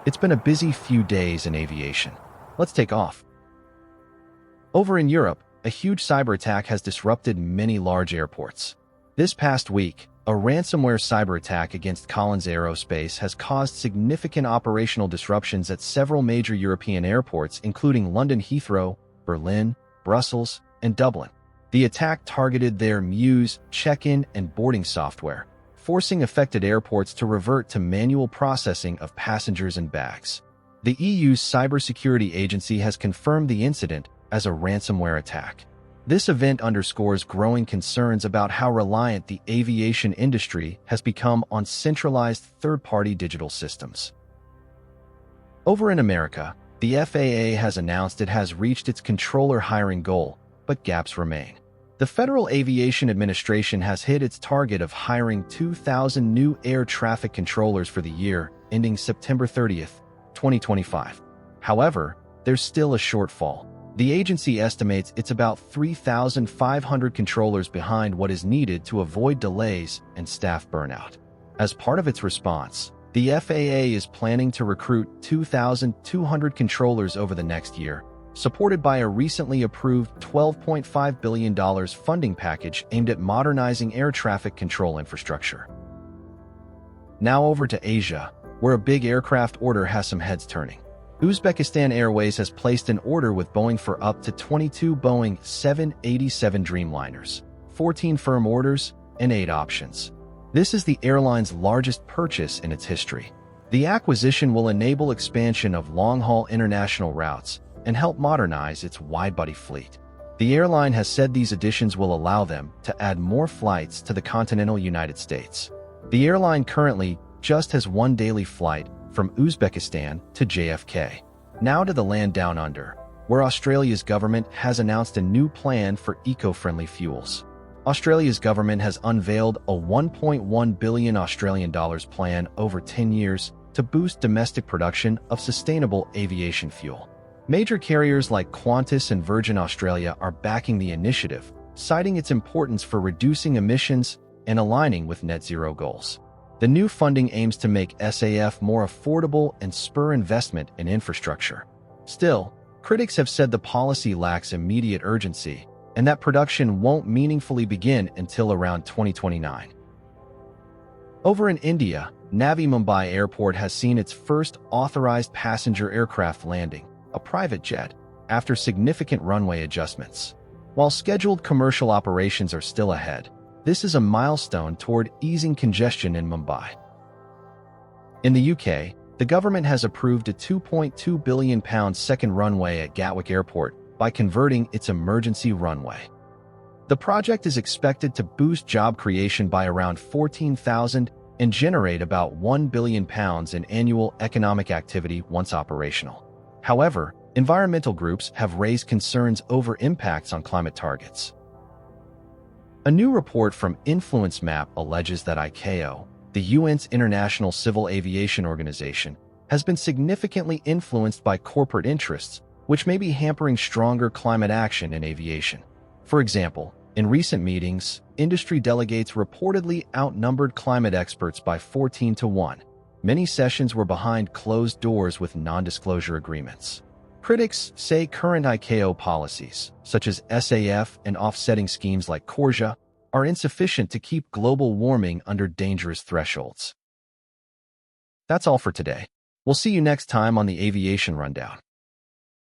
It's been a busy few days in aviation. Let's take off. Over in Europe, a huge cyber attack has disrupted many large airports. This past week, a ransomware cyber attack against Collins Aerospace has caused significant operational disruptions at several major European airports, including London Heathrow, Berlin, Brussels, and Dublin. The attack targeted their Muse check-in and boarding software, forcing affected airports to revert to manual processing of passengers and bags. The EU's cybersecurity agency has confirmed the incident as a ransomware attack. This event underscores growing concerns about how reliant the aviation industry has become on centralized third-party digital systems. Over in America, the FAA has announced it has reached its controller hiring goal, but gaps remain. The Federal Aviation Administration has hit its target of hiring 2,000 new air traffic controllers for the year ending September 30th, 2025. However, there's still a shortfall. The agency estimates it's about 3,500 controllers behind what is needed to avoid delays and staff burnout. As part of its response, the FAA is planning to recruit 2,200 controllers over the next year, supported by a recently approved $12.5 billion funding package aimed at modernizing air traffic control infrastructure. Now over to Asia, where a big aircraft order has some heads turning. Uzbekistan Airways has placed an order with Boeing for up to 22 Boeing 787 Dreamliners, 14 firm orders, and 8 options. This is the airline's largest purchase in its history. The acquisition will enable expansion of long-haul international routes and help modernize its wide-body fleet. The airline has said these additions will allow them to add more flights to the continental United States. The airline currently just has one daily flight from Uzbekistan to JFK. Now to the land down under, where Australia's government has announced a new plan for eco-friendly fuels. Australia's government has unveiled a $1.1 billion Australian dollars plan over 10 years to boost domestic production of sustainable aviation fuel. Major carriers like Qantas and Virgin Australia are backing the initiative, citing its importance for reducing emissions and aligning with net zero goals. The new funding aims to make SAF more affordable and spur investment in infrastructure. Still, critics have said the policy lacks immediate urgency and that production won't meaningfully begin until around 2029. Over in India, Navi Mumbai Airport has seen its first authorized passenger aircraft landing, a private jet, after significant runway adjustments. While scheduled commercial operations are still ahead, this is a milestone toward easing congestion in Mumbai. In the UK, the government has approved a £2.2 billion second runway at Gatwick Airport by converting its emergency runway. The project is expected to boost job creation by around 14,000 and generate about £1 billion in annual economic activity once operational. However, environmental groups have raised concerns over impacts on climate targets. A new report from Influence Map alleges that ICAO, the UN's International Civil Aviation Organization, has been significantly influenced by corporate interests, which may be hampering stronger climate action in aviation. For example, in recent meetings, industry delegates reportedly outnumbered climate experts by 14-1. Many sessions were behind closed doors with non-disclosure agreements. Critics say current ICAO policies, such as SAF and offsetting schemes like CORSIA, are insufficient to keep global warming under dangerous thresholds. That's all for today. We'll see you next time on the Aviation Rundown.